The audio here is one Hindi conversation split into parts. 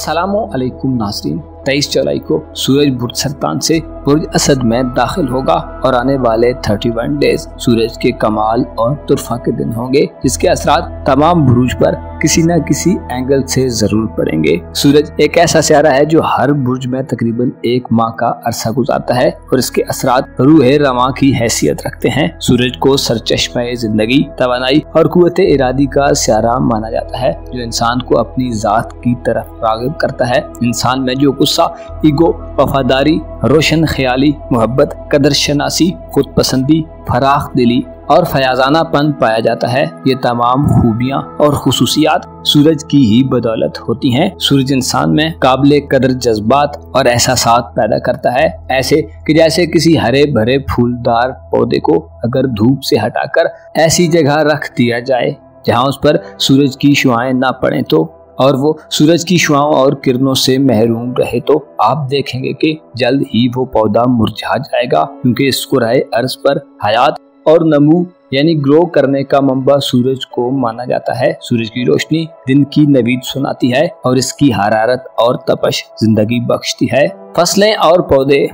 अस्सलामुअलैकुम नाज़रीन, 23 जुलाई को सूरज बुर्ज सरतान से बुर्ज असद में दाखिल होगा और आने वाले 31 डेज सूरज के कमाल और तुरफा के दिन होंगे, जिसके असरात तमाम बुर्ज पर किसी न किसी एंगल से जरूर पड़ेंगे। सूरज एक ऐसा सियारा है जो हर बुर्ज में तकरीबन 1 माह का अरसा गुजारता है और इसके असरात रूह रवां की हैसियत रखते हैं। सूरज को सरचश्मे जिंदगी, तवानाई और कुव्वते इरादी का सियारा माना जाता है, जो इंसान को अपनी जात की तरफ राग़िब करता है। इंसान में जो गुस्सा, ईगो, वफादारी, रोशन ख्याली, मोहब्बत, कदर शनासी, खुद पसंदी, फराख दिली और फयाजानापन पाया जाता है, ये तमाम खूबियाँ और खुसूसियात सूरज की ही बदौलत होती हैं। सूरज इंसान में काबिले कदर जज्बात और एहसासात पैदा करता है, ऐसे कि जैसे किसी हरे भरे फूलदार पौधे को अगर धूप से हटाकर ऐसी जगह रख दिया जाए जहाँ उस पर सूरज की शुआएं ना पड़े तो, और वो सूरज की शुआओं और किरणों से महरूम रहे, तो आप देखेंगे कि जल्द ही वो पौधा मुरझा जाएगा, क्योंकि इसको राहे अर्ज पर हयात और नमू यानी ग्रो करने का मंबा सूरज को माना जाता है। सूरज की रोशनी दिन की नवीद सुनाती है और इसकी हरारत और तपश जिंदगी बख्शती है। फसलें और पौधे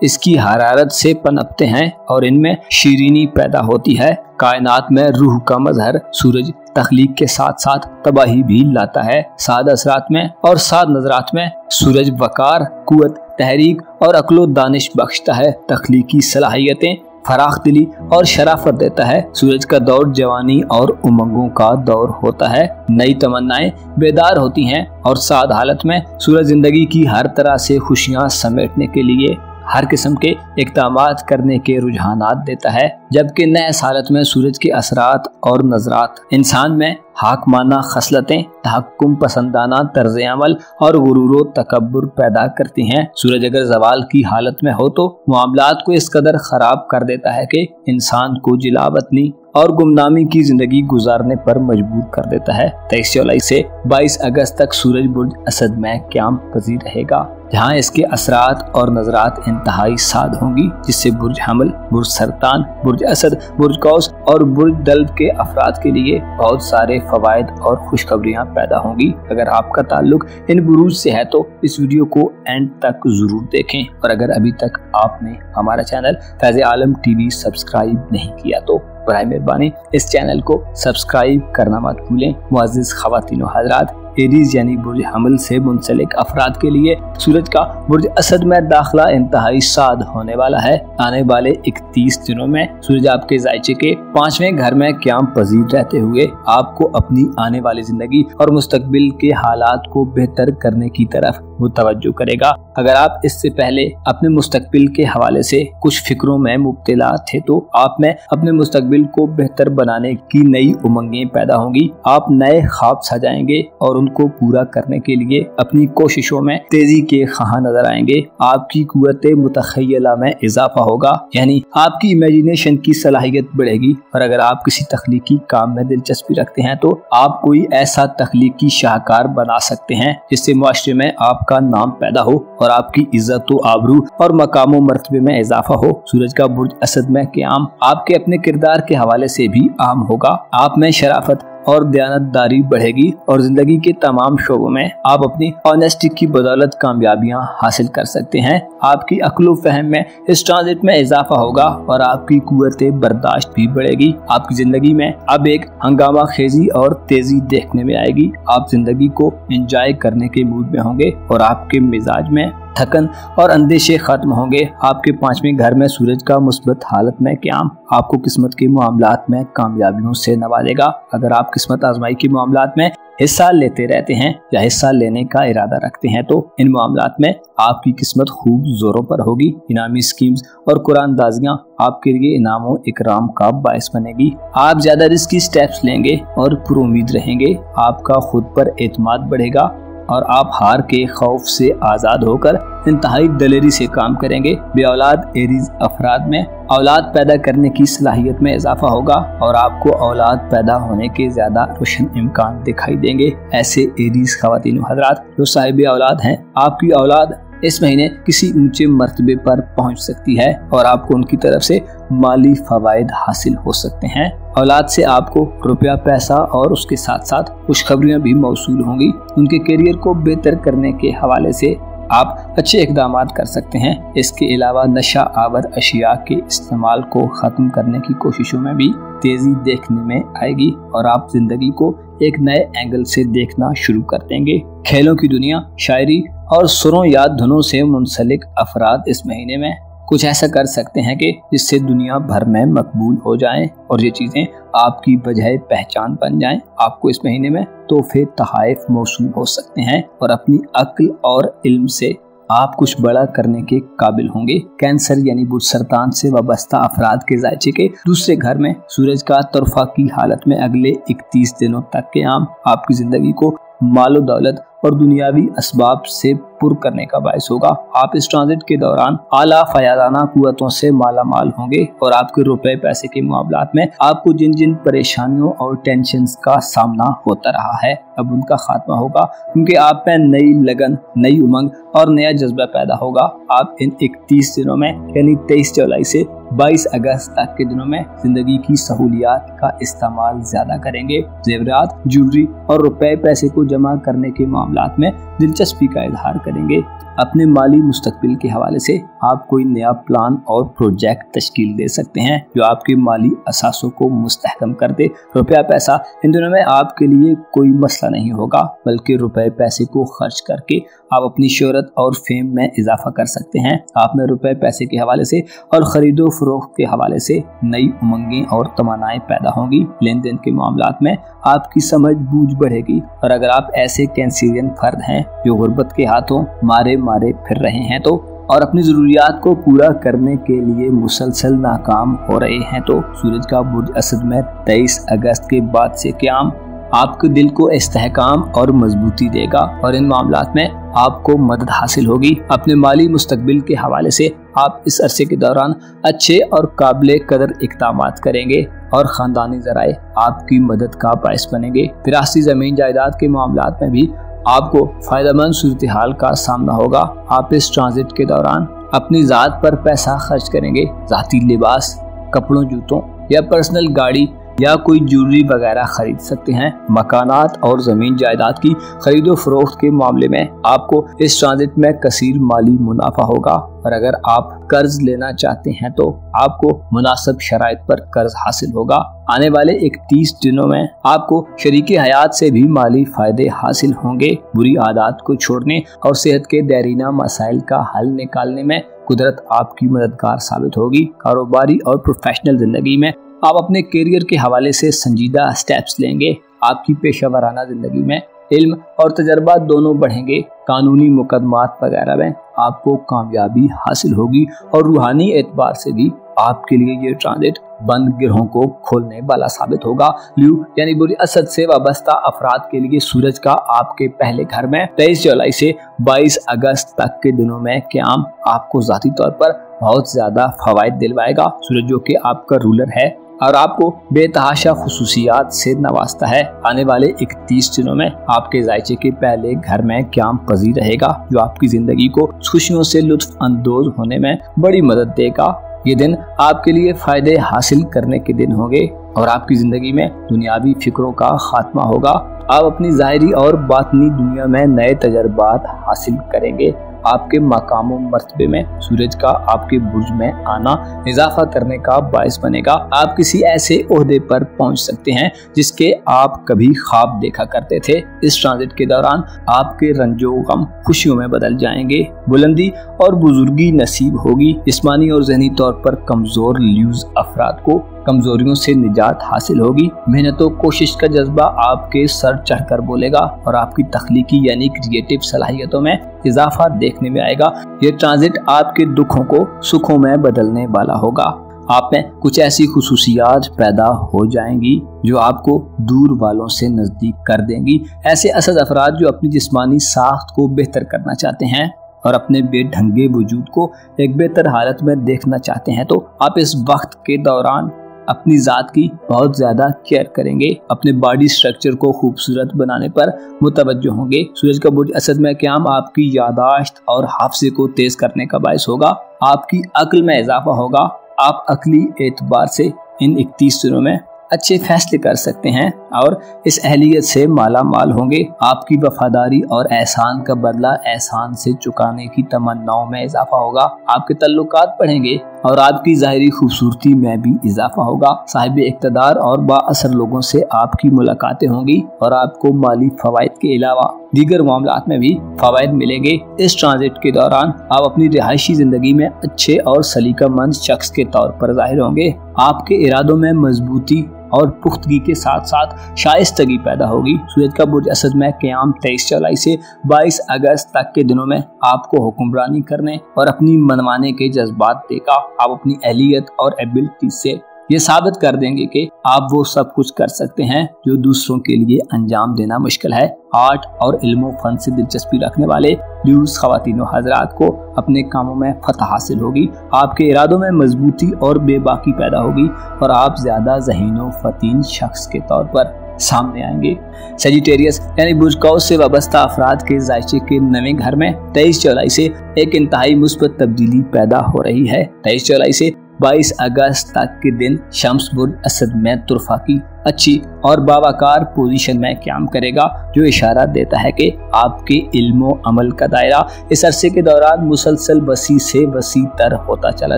इसकी हरारत से पनपते हैं और इनमें शीरीनी पैदा होती है। कायनात में रूह का मजहर सूरज तख्लीक के साथ साथ तबाही भी लाता है। साद असरात में और साद नजरात में सूरज वकार, कुव्वत, तहरीक और अक्लो दानिश बख्शता है। तख्लीकी सलाहियतें, फराख दिली और शराफत देता है। सूरज का दौर जवानी और उमंगों का दौर होता है। नई तमन्नाएं बेदार होती हैं और साद हालत में सूरज जिंदगी की हर तरह से खुशियां समेटने के लिए हर किस्म के इक़दामात करने के रुझानात देता है, जबकि नए हालत में सूरज के असरात और नजरात इंसान में हाकमाना खसलतें, तहक्कुम पसंदाना तर्ज अमल और गुरूर तकब्बुर पैदा करती हैं। सूरज अगर जवाल की हालत में हो तो मामलात को इस कदर खराब कर देता है कि इंसान को जिलावतनी और गुमनामी की जिंदगी गुजारने पर मजबूर कर देता है। 23 जुलाई से 22 अगस्त तक सूरज बुर्ज असद में क़याम पज़ीर रहेगा, जहाँ इसके असरात और नजरात इंतहाई साद होंगी, जिससे बुर्ज हमल, बुर्ज सरतान, बुर्ज असद, बुर्ज कौस और बुर्ज दल्ब के अफराद के लिए बहुत सारे फवायद और खुशखबरियाँ पैदा होंगी। अगर आपका ताल्लुक इन बुरूज से है तो इस वीडियो को एंड तक जरूर देखें, और अगर अभी तक आपने हमारा चैनल फैज़ आलम टीवी सब्सक्राइब नहीं किया तो बराए मेहरबानी इस चैनल को सब्सक्राइब करना मत भूलें। मुअज़्ज़िज़ ख़वातीन व हज़रात, एरीज यानी बुर्ज हमल से मुंसलिक अफराद के लिए सूरज का बुर्ज असद में दाखिला इंतहाई साद होने वाला है। आने वाले 31 दिनों में सूरज आपके ज़ायचे के 5वें घर में क़याम पज़ीर रहते हुए आपको अपनी आने वाली जिंदगी और मुस्तकबिल के हालात को बेहतर करने की तरफ मुतवज्जो करेगा। अगर आप इससे पहले अपने मुस्तकबिल के हवाले से कुछ फिक्रों में मुब्तला थे तो आप में अपने मुस्तकबिल को बेहतर बनाने की नई उमंगें पैदा होंगी। आप नए ख्वाब सजाएंगे और उनको पूरा करने के लिए अपनी कोशिशों में तेजी के ख़्वाह नजर आएंगे। आपकी कुव्वते मुतख़य्यला में इजाफा होगा, यानी आपकी इमेजिनेशन की सलाहियत बढ़ेगी। और अगर आप किसी तख्लीकी काम में दिलचस्पी रखते हैं तो आप कोई ऐसा तख्लीकी शाहकार बना सकते हैं जिससे मुआशरे में आपका नाम पैदा हो और आपकी इज्जत व आबरू और मकाम व मर्तबे में इजाफा हो। सूरज का बुर्ज असद में क़याम आपके अपने किरदार के हवाले से भी आम होगा। आप में शराफत और दयानतदारी बढ़ेगी और जिंदगी के तमाम शोबों में आप अपनी ऑनेस्टी की बदौलत कामयाबियां हासिल कर सकते हैं। आपकी अक्ल फहम में इस ट्रांजिट में इजाफा होगा और आपकी कुव्वत बर्दाश्त भी बढ़ेगी। आपकी जिंदगी में अब एक हंगामा खेजी और तेजी देखने में आएगी। आप जिंदगी को एंजॉय करने के मूड में होंगे और आपके मिजाज में थकन और अंदेशे खत्म होंगे। आपके 5वें घर में सूरज का मुस्बत हालत में क़याम आपको किस्मत के मामलात में कामयाबियों से नवाजेगा। अगर आप किस्मत आजमाई के मामलात में हिस्सा लेते रहते हैं या हिस्सा लेने का इरादा रखते हैं तो इन मामलात में आपकी किस्मत खूब जोरों पर होगी। इनामी स्कीम्स और कुरानदाजियाँ आपके लिए इनामों इकराम का बायस बनेगी। आप ज्यादा रिस्की स्टेप्स लेंगे और पुरुमीद रहेंगे। आपका खुद पर एतमाद बढ़ेगा और आप हार के खौफ से आज़ाद होकर इंतहाई दलेरी से काम करेंगे। बेऔलाद एरीज अफराद में औलाद पैदा करने की सलाहियत में इजाफा होगा और आपको औलाद पैदा होने के ज्यादा रोशन इम्कान दिखाई देंगे। ऐसे एरीज ख़वातीन व हज़रात जो साहिब औलाद हैं, आपकी औलाद इस महीने किसी ऊंचे मर्तबे पर पहुंच सकती है और आपको उनकी तरफ से माली फवायद हासिल हो सकते हैं। औलाद से आपको रुपया पैसा और उसके साथ साथ खुशखबरियां भी मौसूल होंगी। उनके करियर को बेहतर करने के हवाले से आप अच्छे इकदाम कर सकते हैं। इसके अलावा नशा आवर अशिया के इस्तेमाल को ख़त्म करने की कोशिशों में भी तेज़ी देखने में आएगी और आप जिंदगी को एक नए एंगल से देखना शुरू कर देंगे। खेलों की दुनिया, शायरी और सुरों या धुनों से मुंसलिक अफराद इस महीने में कुछ ऐसा कर सकते हैं कि जिससे दुनिया भर में मकबूल हो जाएं और ये चीज़ें आपकी बजाय पहचान बन जाएं। आपको इस महीने में तोहफे तहाइफ मौसूल हो सकते हैं और अपनी अक्ल और इल्म से आप कुछ बड़ा करने के काबिल होंगे। कैंसर यानी बुध सरतान से वाबस्ता अफराद के जायचे के दूसरे घर में सूरज का तोहफा की हालत में अगले 31 दिनों तक के आम आपकी जिंदगी को मालो दौलत और दुनियावी असबाब से पुर करने का बायस होगा। आप इस ट्रांजिट के दौरान आला फयादाना कुव्वतों से माला माल होंगे और आपके रुपए पैसे के मामलात में आपको जिन जिन परेशानियों और टेंशन का सामना होता रहा है अब उनका खात्मा होगा, क्योंकि आप में नई लगन, नई उमंग और नया जज्बा पैदा होगा। आप इन 31 दिनों में यानी 23 जुलाई से 22 अगस्त तक के दिनों में जिंदगी की सहूलियात का इस्तेमाल ज्यादा करेंगे। जेवरात, ज्वेलरी और रुपए पैसे को जमा करने के मामलात में दिलचस्पी का इजहार करेंगे। अपने माली मुस्तकबिल के हवाले से आप कोई नया प्लान और प्रोजेक्ट तश्कील दे सकते हैं जो आपके माली असासों को मुस्तहकम कर दे। रुपया पैसा इन दिनों में आपके लिए कोई मसला नहीं होगा, बल्कि रुपए पैसे को खर्च करके आप अपनी शोहरत और फेम में इजाफा कर सकते हैं। आप में रुपए पैसे के हवाले से और खरीदो फरोख्त के हवाले से नई उमंगें और तमन्नाएं पैदा होंगी। लेन देन के मामलात में आपकी समझ बूझ बढ़ेगी और अगर आप ऐसे कैंसरियन फर्द हैं जो गुर्बत के हाथों मारे फिर रहे हैं तो और अपनी जरूरियात को पूरा करने के लिए मुसलसल नाकाम हो रहे हैं तो सूरज का बुर्ज असद में 23 अगस्त के बाद से क़याम आपके दिल को इस्तेहकाम और मजबूती देगा और इन मामलात में आपको मदद हासिल होगी। अपने माली मुस्तकबिल के हवाले से आप इस अरसे के दौरान अच्छे और काबिल कदर इक़दामात करेंगे और ख़ानदानी ज़राए आपकी मदद का बायस बनेंगे। विरासती ज़मीन जायदाद के मामलात में भी आपको फ़ायदेमंद सूरत हाल का सामना होगा। आप इस ट्रांजिट के दौरान अपनी ज़ात पर पैसा खर्च करेंगे। ज़ाती लिबास, कपड़ों, जूतों या पर्सनल गाड़ी या कोई ज्वेलरी वगैरह खरीद सकते हैं। मकानात और ज़मीन जायदाद की खरीदो फरोख्त के मामले में आपको इस ट्रांजिट में कसीर माली मुनाफा होगा और अगर आप कर्ज लेना चाहते हैं तो आपको मुनासिब शराइत पर कर्ज हासिल होगा। आने वाले 31 दिनों में आपको शरीके हयात से भी माली फायदे हासिल होंगे। बुरी आदत को छोड़ने और सेहत के दैरीना मसाइल का हल निकालने में कुदरत आपकी मददगार साबित होगी। कारोबारी और प्रोफेशनल जिंदगी में आप अपने करियर के हवाले से संजीदा स्टेप्स लेंगे। आपकी पेशेवराना जिंदगी में इल्म और तजर्बा दोनों बढ़ेंगे। कानूनी मुकदमात वगैरह में आपको कामयाबी हासिल होगी और रूहानी एतबार से भी आपके लिए ये ट्रांजिट बंद गिरहों को खोलने वाला साबित होगा। ल्यू यानी बुर्ज असद से वाबस्ता अफराद के लिए सूरज का आपके पहले घर में 23 जुलाई से 22 अगस्त तक के दिनों में क़याम आपको ज़ाती तौर पर बहुत ज्यादा फवायद दिलवाएगा। सूरज जो कि आपका रूलर है और आपको बेतहाशा खुसूसियात से नवाजता है। आने वाले 31 दिनों में आपके जायचे के पहले घर में क़याम पजीर रहेगा जो आपकी जिंदगी को खुशियों से लुत्फ अंदोज होने में बड़ी मदद देगा। ये दिन आपके लिए फायदे हासिल करने के दिन होंगे और आपकी जिंदगी में दुनियावी फिक्रों का खात्मा होगा। आप अपनी ज़ाहिरी और बातनी दुनिया में नए तजर्बात हासिल करेंगे। आपके मकामों मर्तबे में सूरज का आपके बुर्ज में आना इजाफा करने का बायस बनेगा। आप किसी ऐसे ओहदे पर पहुंच सकते हैं जिसके आप कभी ख्वाब देखा करते थे। इस ट्रांजिट के दौरान आपके रंजो गम खुशियों में बदल जाएंगे। बुलंदी और बुजुर्गी नसीब होगी। जिस्मानी और ज़हनी तौर पर कमजोर ल्यूज अफराद को कमजोरियों से निजात हासिल होगी। मेहनत और कोशिश का जज्बा आपके सर चढ़कर बोलेगा और आपकी तख्लीकी यानी क्रिएटिव सलाहियतों में इजाफा देखने में आएगा। ये ट्रांजिट आपके दुखों को सुखों में बदलने वाला होगा। आप में कुछ ऐसी खुसूसियात पैदा हो जाएंगी जो आपको दूर वालों से नजदीक कर देंगी। ऐसे असद अफराद जो अपनी जिस्मानी साख्त को बेहतर करना चाहते हैं और अपने बेढंगे वजूद को एक बेहतर हालत में देखना चाहते हैं तो आप इस वक्त के दौरान अपनी ज़ात की बहुत ज़्यादा केयर करेंगे। अपने बॉडी स्ट्रक्चर को खूबसूरत बनाने पर मुतवज्जो होंगे। सूरज का बुर्ज असद में क़याम आपकी यादाश्त और हाफजे को तेज़ करने का बायस होगा। आपकी अक्ल में इजाफा होगा। आप अक्ली एतबार से इन 31 दिनों में अच्छे फैसले कर सकते हैं और इस अहलियत से माला माल होंगे। आपकी वफादारी और एहसान का बदला एहसान से चुकाने की तमन्नाओं में इजाफा होगा। आपके तल्लुकात बढ़ेंगे और आपकी ज़ाहिरी खूबसूरती में भी इजाफा होगा। साहिब इक़्तिदार और बाअसर लोगों से आपकी मुलाकातें होंगी और आपको माली फवाइद के अलावा दीगर मामलात में भी फवाइद मिलेंगे। इस ट्रांजिट के दौरान आप अपनी रिहायशी जिंदगी में अच्छे और सलीकामंद शख्स के तौर पर जाहिर होंगे। आपके इरादों में मजबूती और पुख्तगी के साथ साथ शाइस्तगी पैदा होगी। सूरज का बुर्ज असद में क़याम 23 जुलाई से 22 अगस्त तक के दिनों में आपको हुक्मरानी करने और अपनी मनमाने के जज्बात देगा। आप अपनी अहलियत और एबिलिटी से ये साबित कर देंगे कि आप वो सब कुछ कर सकते हैं जो दूसरों के लिए अंजाम देना मुश्किल है। आर्ट और इल्मो फन से दिलचस्पी रखने वाले ल्यूज ख़वातीनो हज़रात को अपने कामों में फतह हासिल होगी। आपके इरादों में मजबूती और बेबाकी पैदा होगी और आप ज्यादा ज़हीनो फतीन शख्स के तौर पर सामने आएंगे। सेजिटेरियस यानी बुर्ज कौस से वाबस्ता अफराद के जायचे के नवे घर में 23 जुलाई से एक इंतहाई मुस्बत तब्दीली पैदा हो रही है। 23 जुलाई से 22 अगस्त तक के दिन शम्स बुर्ज असद में तुरफा की अच्छी और बावकार पोजीशन में क़याम करेगा, जो इशारा देता है कि आपके इल्मो अमल का दायरा इस अरसे के दौरान मुसलसल वसी से वसी तर होता चला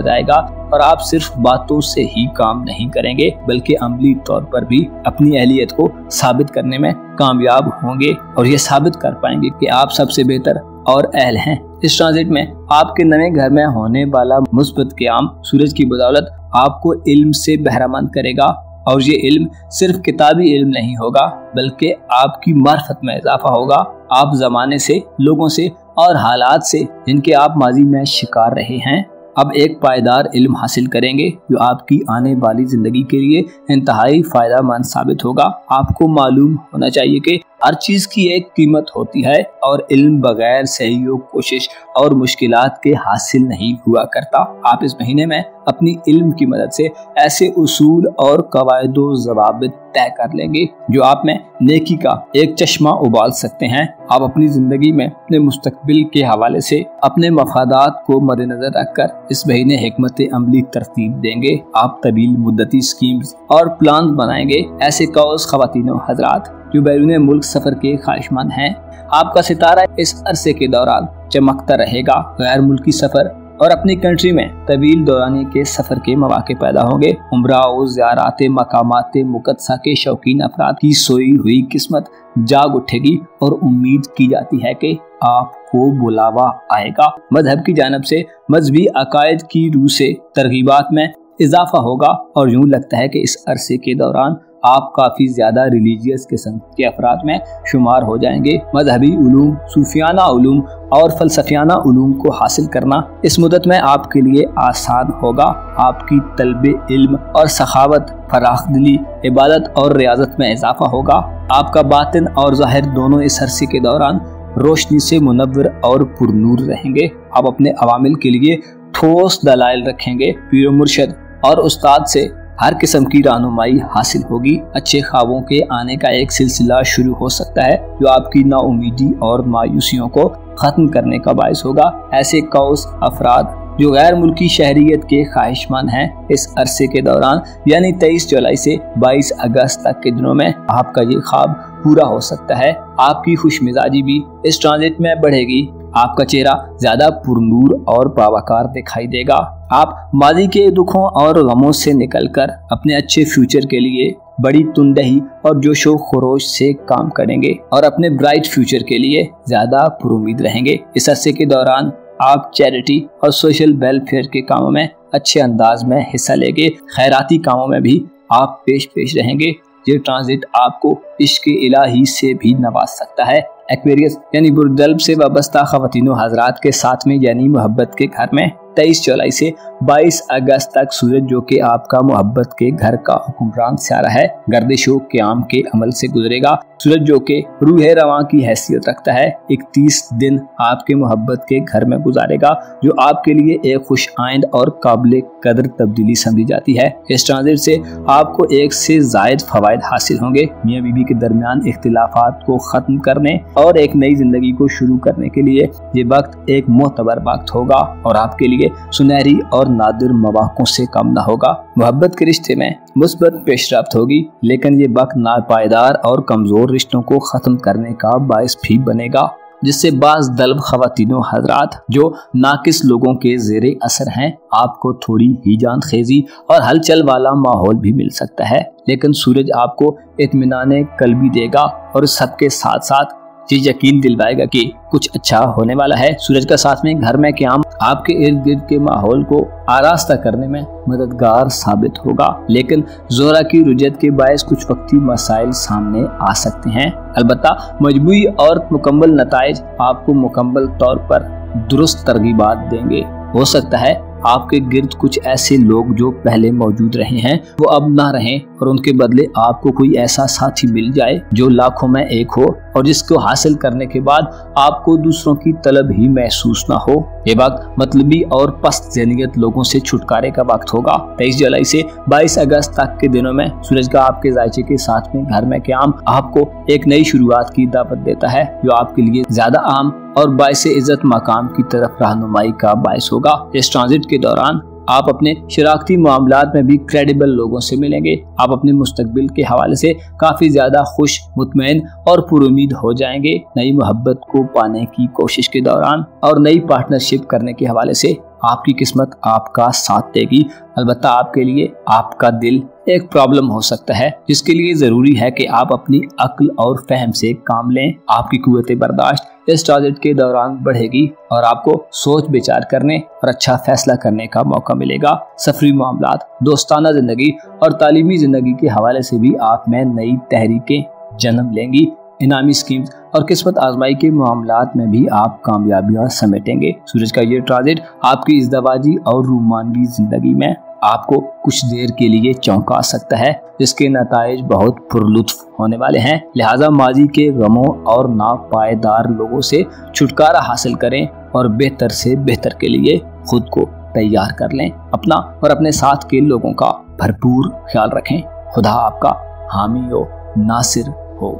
जाएगा और आप सिर्फ बातों से ही काम नहीं करेंगे बल्कि अमली तौर पर भी अपनी अहलियत को साबित करने में कामयाब होंगे और ये साबित कर पाएंगे कि आप सबसे बेहतर और अहल हैं। इस ट्रांजिट में आपके नए घर में होने वाला मुस्बत क़याम सूरज की बदौलत आपको इल्म से बहरामंद करेगा और ये इल्म सिर्फ किताबी इल्म नहीं होगा बल्कि आपकी मार्फत में इजाफा होगा। आप ज़माने से, लोगों से और हालात से जिनके आप माजी में शिकार रहे हैं अब एक पायदार इल्म हासिल करेंगे जो आपकी आने वाली जिंदगी के लिए इंतहाई फायदेमंद साबित होगा। आपको मालूम होना चाहिए कि हर चीज की एक कीमत होती है और इल्म बगैर सहयोग, कोशिश और मुश्किलात के हासिल नहीं हुआ करता। आप इस महीने में अपनी इल्म की मदद से ऐसे उसूल और कवायदो ज़वाबित तय कर लेंगे जो आप में नेकी का एक चश्मा उबाल सकते हैं। आप अपनी जिंदगी में अपने मुस्तकबिल के हवाले से अपने मफादात को मद्देनजर रखकर इस महीने हिकमत अमली तरतीब देंगे। आप तवील मुद्दती स्कीम्स और प्लान बनाएंगे। ऐसे कौस ख़वातीनो हज़रात जो बैरून मुल्क सफर के ख्वाहिशमंद हैं, आपका सितारा इस अरसे के दौरान चमकता रहेगा। गैर मुल्की सफर और अपनी कंट्री में तवील दौरानी के सफर के मौके पैदा होंगे। उम्रा और ज़ियाराते मकामाते मुक़द्दसा के शौकीन अफराद की सोई हुई किस्मत जाग उठेगी और उम्मीद की जाती है कि आपको बुलावा आएगा। मजहब की जानिब से मजहबी अकायद की रूह से तरगीबात में इजाफा होगा और यूँ लगता है कि इस अरसे के दौरान आप काफ़ी ज़्यादा रिलीजियस किस्म के अफराद में शुमार हो जाएंगे। मजहबी उलूम, सूफियाना उलूम और फलसफियाना उलूम को हासिल करना इस मुद्दत में आपके लिए आसान होगा। आपकी तलबे इल्म और सखावत, फराखदिली, इबादत और रियाजत में इजाफा होगा। आपका बातिन और ज़ाहिर दोनों इस अरसे के दौरान रोशनी से मुनव्वर और पुरनूर रहेंगे। आप अपने अवामिल के लिए ठोस दलाइल रखेंगे। पीर मुर्शद और उस्ताद से हर किस्म की रहनुमाई हासिल होगी। अच्छे ख्वाबों के आने का एक सिलसिला शुरू हो सकता है जो आपकी नाउमीदी और मायूसियों को खत्म करने का बायस होगा। ऐसे कौस अफराद जो गैर मुल्की शहरियत के ख्वाहिशमंद हैं, इस अरसे के दौरान यानी 23 जुलाई से 22 अगस्त तक के दिनों में आपका ये ख्वाब पूरा हो सकता है। आपकी खुश मिजाजी भी इस ट्रांजिट में बढ़ेगी। आपका चेहरा ज्यादा पुरनूर और बावकार दिखाई देगा। आप माजी के दुखों और गमों से निकलकर अपने अच्छे फ्यूचर के लिए बड़ी तुंदही और जोशो खरोश से काम करेंगे और अपने ब्राइट फ्यूचर के लिए ज्यादा पुरुमीद रहेंगे। इस अरसे के दौरान आप चैरिटी और सोशल वेलफेयर के कामों में अच्छे अंदाज में हिस्सा लेंगे। खैराती कामों में भी आप पेश रहेंगे। ये ट्रांजिट आपको इश्क इलाही से भी नवाज सकता है। एक्वेरियस यानी बुर्दल्ब से वाबस्ता ख़वातीनो हज़रात के साथ में यानी मोहब्बत के घर में 23 जुलाई से 22 अगस्त तक सूरज जो कि आपका मोहब्बत के घर का हुक्मरान सियारा है, गर्दिशो क़याम के अमल से गुजरेगा। सूरज जो कि रूह रवां की हैसियत रखता है, 31 दिन आपके मोहब्बत के घर में गुजारेगा जो आपके लिए एक खुश आइंद और काबिल कदर तब्दीली समझी जाती है। इस ट्रांजिट से आपको एक से जायद फवायद हासिल होंगे। मियाँ बीबी के दरमियान इख्तिलाफात को ख़त्म करने और एक नई जिंदगी को शुरू करने के लिए ये वक्त एक मोतबर वक्त होगा और आपके लिए लिए सुनहरी और नादिर मौक़ों से कम न होगा। मोहब्बत के रिश्ते में मुस्बत पेशरफ्त होगी, लेकिन ये वक्त नापायदार और कमज़ोर रिश्तों को ख़त्म करने का बायस भी बनेगा, जिससे बाज़ दल्ब ख़वातीनो हज़रात जो नाकिस लोगों के ज़ेरे असर हैं, आपको थोड़ी ही जानखेज़ी और हलचल वाला माहौल भी मिल सकता है। लेकिन सूरज आपको इत्मीनान कल्बी देगा और सबके साथ साथ ये यकीन दिलवाएगा कि कुछ अच्छा होने वाला है। सूरज का साथ में घर में क़याम आपके इर्द गिर्द के माहौल को आरास्ता करने में मददगार साबित होगा, लेकिन ज़ोरा की रुजत के बायस कुछ वक्ती मसाइल सामने आ सकते हैं। अलबत्ता मजबूरी और मुकम्मल नताइज आपको मुकम्मल तौर पर दुरुस्त तरगीबात देंगे। हो सकता है आपके गिर्द कुछ ऐसे लोग जो पहले मौजूद रहे हैं वो अब ना रहें और उनके बदले आपको कोई ऐसा साथी मिल जाए जो लाखों में एक हो और जिसको हासिल करने के बाद आपको दूसरों की तलब ही महसूस ना हो। ये वक्त मतलबी और पस्त ज़हनियत लोगों से छुटकारे का वक्त होगा। 23 जुलाई से 22 अगस्त तक के दिनों में सूरज का आपके जायचे के साथ में घर में क़याम आपको एक नई शुरुआत की दावत देता है, जो आपके लिए ज्यादा आम और बाइस इज्जत मकाम की तरफ रहनुमाई का बायस होगा। इस ट्रांजिट के दौरान आप अपने शराकती मामलात में भी क्रेडिबल लोगों से मिलेंगे। आप अपने मुस्तकबिल के हवाले से काफी ज्यादा खुश, मुतमईन और पुरुमीद हो जाएंगे। नई मोहब्बत को पाने की कोशिश के दौरान और नई पार्टनरशिप करने के हवाले से आपकी किस्मत आपका साथ देगी। अलबत्ता आपके लिए आपका दिल एक प्रॉब्लम हो सकता है, जिसके लिए जरूरी है कि आप अपनी अक्ल और फहम से काम लें। आपकी कुव्वत बर्दाश्त इस ट्रांजिट के दौरान बढ़ेगी और आपको सोच विचार करने और अच्छा फैसला करने का मौका मिलेगा। सफरी मामलात, दोस्ताना जिंदगी और तालीमी जिंदगी के हवाले से भी आप में नई तहरीकें जन्म लेंगी। इनामी स्कीम्स और किस्मत आजमाई के मामलात में भी आप कामयाबियां समेटेंगे। सूरज का ये ट्रांजिट आपकी इज़्दवाजी और रूमानवी जिंदगी में आपको कुछ देर के लिए चौंका सकता है, जिसके नताइज बहुत पुरलुत्फ होने वाले हैं। लिहाजा माजी के गमों और नापायदार लोगों से छुटकारा हासिल करें और बेहतर से बेहतर के लिए खुद को तैयार कर लें। अपना और अपने साथ के लोगों का भरपूर ख्याल रखें। खुदा आपका हामी हो, नासिर हो।